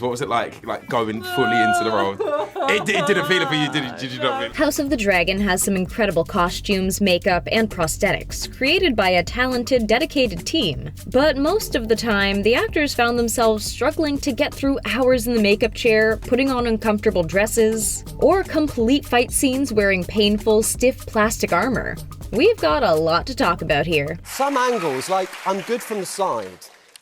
What was it like going fully into the role? It didn't feel it for you, did you not? House of the Dragon has some incredible costumes, makeup, and prosthetics, created by a talented, dedicated team. But most of the time, the actors found themselves struggling to get through hours in the makeup chair, putting on uncomfortable dresses, or complete fight scenes wearing painful, stiff plastic armor. We've got a lot to talk about here. Some angles, like, I'm good from the side.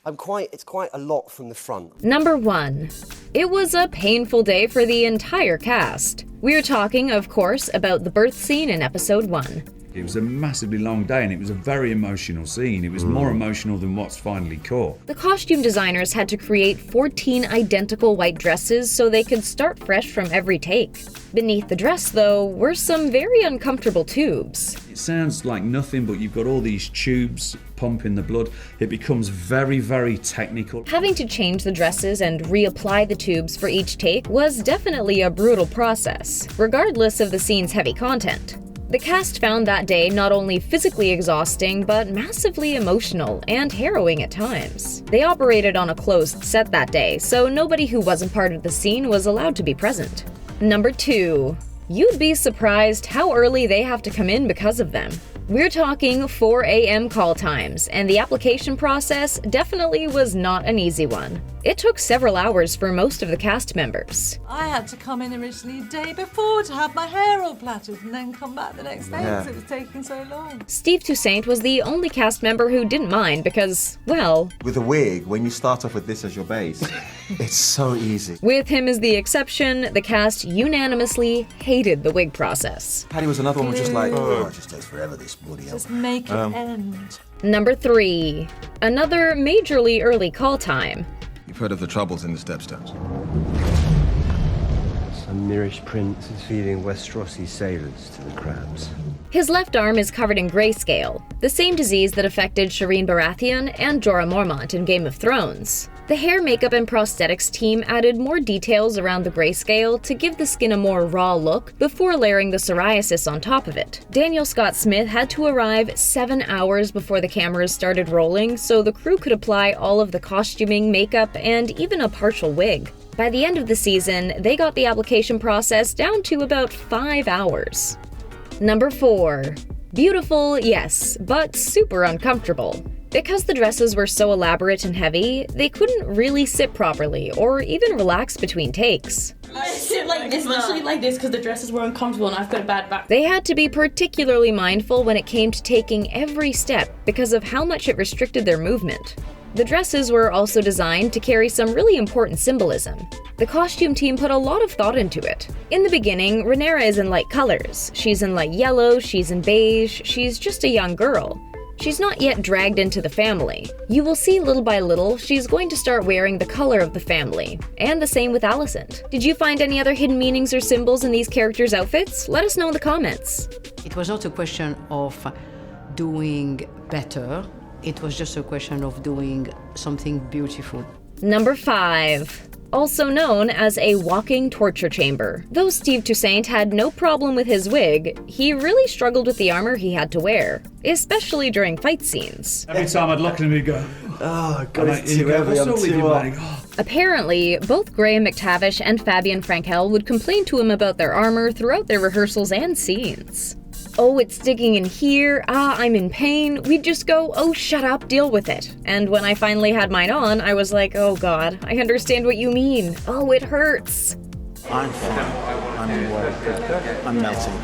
It's quite a lot from the front. Number 1. It was a painful day for the entire cast. We're talking, of course, about the birth scene in episode 1. It was a massively long day and it was a very emotional scene. It was more emotional than what's finally caught. The costume designers had to create 14 identical white dresses so they could start fresh from every take. Beneath the dress, though, were some very uncomfortable tubes. It sounds like nothing, but you've got all these tubes pumping the blood. It becomes very, very technical. Having to change the dresses and reapply the tubes for each take was definitely a brutal process, regardless of the scene's heavy content. The cast found that day not only physically exhausting, but massively emotional and harrowing at times. They operated on a closed set that day, so nobody who wasn't part of the scene was allowed to be present. Number 2. You'd be surprised how early they have to come in because of them. We're talking 4 a.m. call times, and the application process definitely was not an easy one. It took several hours for most of the cast members. I had to come in originally a day before to have my hair all plaited and then come back the next day because it was taking so long. Steve Toussaint was the only cast member who didn't mind because, well... With a wig, when you start off with this as your base, it's so easy. With him as the exception, the cast unanimously hated the wig process. Paddy was another one who was just like, oh, it just takes forever, this bloody hell. Just make it end. Number 3. Another majorly early call time. You've heard of the troubles in the Stepstones. Some Mirish prince is feeding Westerosi sailors to the crabs. His left arm is covered in grayscale, the same disease that affected Shireen Baratheon and Jorah Mormont in Game of Thrones. The hair, makeup, and prosthetics team added more details around the grayscale to give the skin a more raw look before layering the psoriasis on top of it. Daniel Scott Smith had to arrive 7 hours before the cameras started rolling so the crew could apply all of the costuming, makeup, and even a partial wig. By the end of the season, they got the application process down to about 5 hours. Number 4. Beautiful, yes, but super uncomfortable. Because the dresses were so elaborate and heavy, they couldn't really sit properly or even relax between takes. I sit like this, literally like this, because the dresses were uncomfortable and I've got a bad back. They had to be particularly mindful when it came to taking every step because of how much it restricted their movement. The dresses were also designed to carry some really important symbolism. The costume team put a lot of thought into it. In the beginning, Rhaenyra is in light colors. She's in light yellow, she's in beige, she's just a young girl. She's not yet dragged into the family. You will see little by little, she's going to start wearing the color of the family. And the same with Alicent. Did you find any other hidden meanings or symbols in these characters' outfits? Let us know in the comments. It was not a question of doing better. It was just a question of doing something beautiful. Number 5. Also known as a walking torture chamber. Though Steve Toussaint had no problem with his wig, he really struggled with the armor he had to wear, especially during fight scenes. Every time I'd look at him, he'd go, Oh, God, it's too heavy, I'm too hot. Apparently, both Graham McTavish and Fabian Frankel would complain to him about their armor throughout their rehearsals and scenes. Oh, it's sticking in here, I'm in pain. We'd just go, oh, shut up, deal with it. And when I finally had mine on, I was like, oh God, I understand what you mean. Oh, it hurts. I'm fine. I'm melting.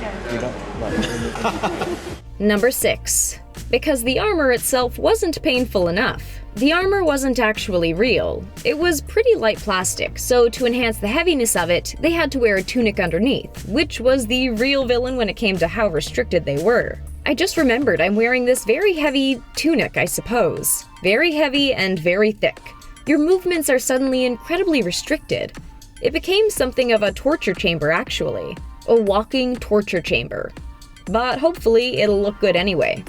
Number 6. Because the armor itself wasn't painful enough. The armor wasn't actually real. It was pretty light plastic, so to enhance the heaviness of it, they had to wear a tunic underneath, which was the real villain when it came to how restricted they were. I just remembered I'm wearing this very heavy tunic, I suppose. Very heavy and very thick. Your movements are suddenly incredibly restricted. It became something of a torture chamber, actually. A walking torture chamber. But hopefully it'll look good anyway.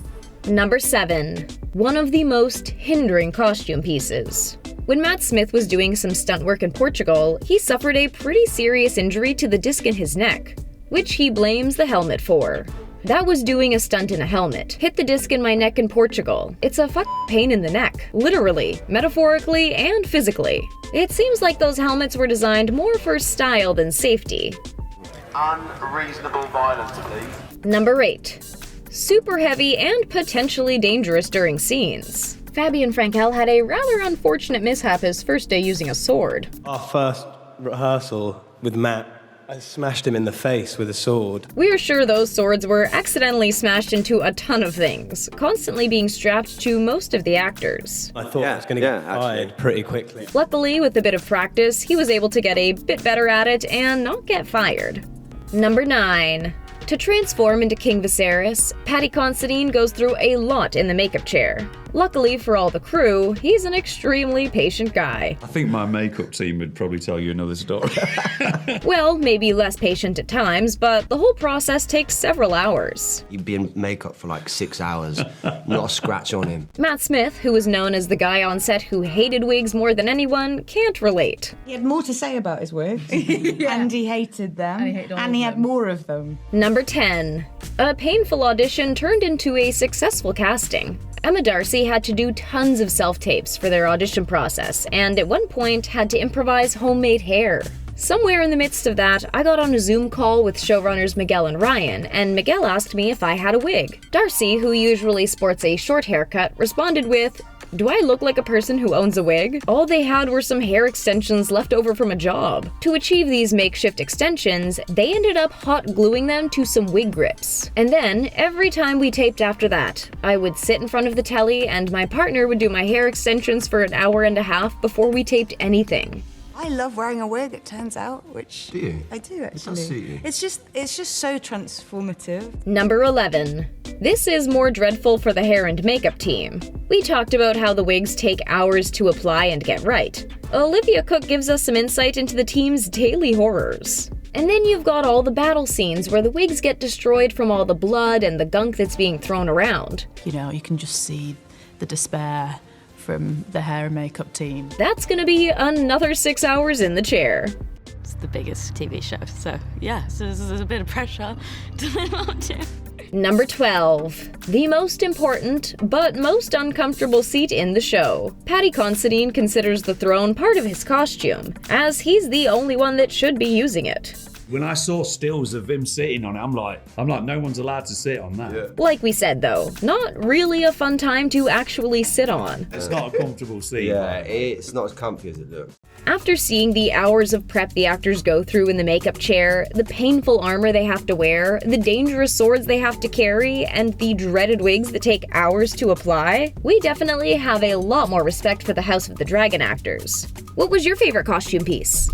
Number 7. One of the most hindering costume pieces. When Matt Smith was doing some stunt work in Portugal, he suffered a pretty serious injury to the disc in his neck, which he blames the helmet for. That was doing a stunt in a helmet. Hit the disc in my neck in Portugal. It's a pain in the neck. Literally, metaphorically, and physically. It seems like those helmets were designed more for style than safety. Unreasonable violence, please. Number 8. Super heavy and potentially dangerous during scenes. Fabian Frankel had a rather unfortunate mishap his first day using a sword. Our first rehearsal with Matt, I smashed him in the face with a sword. We're sure those swords were accidentally smashed into a ton of things, constantly being strapped to most of the actors. I thought I was going to get fired pretty quickly. Luckily, with a bit of practice, he was able to get a bit better at it and not get fired. Number 9. To transform into King Viserys, Paddy Considine goes through a lot in the makeup chair. Luckily for all the crew, he's an extremely patient guy. I think my makeup team would probably tell you another story. Well, maybe less patient at times, but the whole process takes several hours. He'd be in makeup for like 6 hours, not a scratch on him. Matt Smith, who was known as the guy on set who hated wigs more than anyone, can't relate. He had more to say about his wigs, and he hated them, and he had more of them. Number 10. A painful audition turned into a successful casting. Emma Darcy had to do tons of self-tapes for their audition process, and at one point had to improvise homemade hair. Somewhere in the midst of that, I got on a Zoom call with showrunners Miguel and Ryan, and Miguel asked me if I had a wig. Darcy, who usually sports a short haircut, responded with, "Do I look like a person who owns a wig?" All they had were some hair extensions left over from a job. To achieve these makeshift extensions, they ended up hot gluing them to some wig grips. And then, every time we taped after that, I would sit in front of the telly and my partner would do my hair extensions for an hour and a half before we taped anything. I love wearing a wig, it turns out, which Do you? I do actually. It does suit you. It's just so transformative. Number 11. This is more dreadful for the hair and makeup team. We talked about how the wigs take hours to apply and get right. Olivia Cooke gives us some insight into the team's daily horrors. And then you've got all the battle scenes where the wigs get destroyed from all the blood and the gunk that's being thrown around. You know, you can just see the despair from the hair and makeup team. That's gonna be another 6 hours in the chair. It's the biggest TV show, so yeah, so this is a bit of pressure to live up to. Number 12. The most important, but most uncomfortable seat in the show. Paddy Considine considers the throne part of his costume, as he's the only one that should be using it. When I saw stills of him sitting on it, I'm like, no one's allowed to sit on that. Yeah. Like we said though, not really a fun time to actually sit on. It's not a comfortable seat. Yeah, it's not as comfy as it looks. After seeing the hours of prep the actors go through in the makeup chair, the painful armor they have to wear, the dangerous swords they have to carry, and the dreaded wigs that take hours to apply, we definitely have a lot more respect for the House of the Dragon actors. What was your favorite costume piece?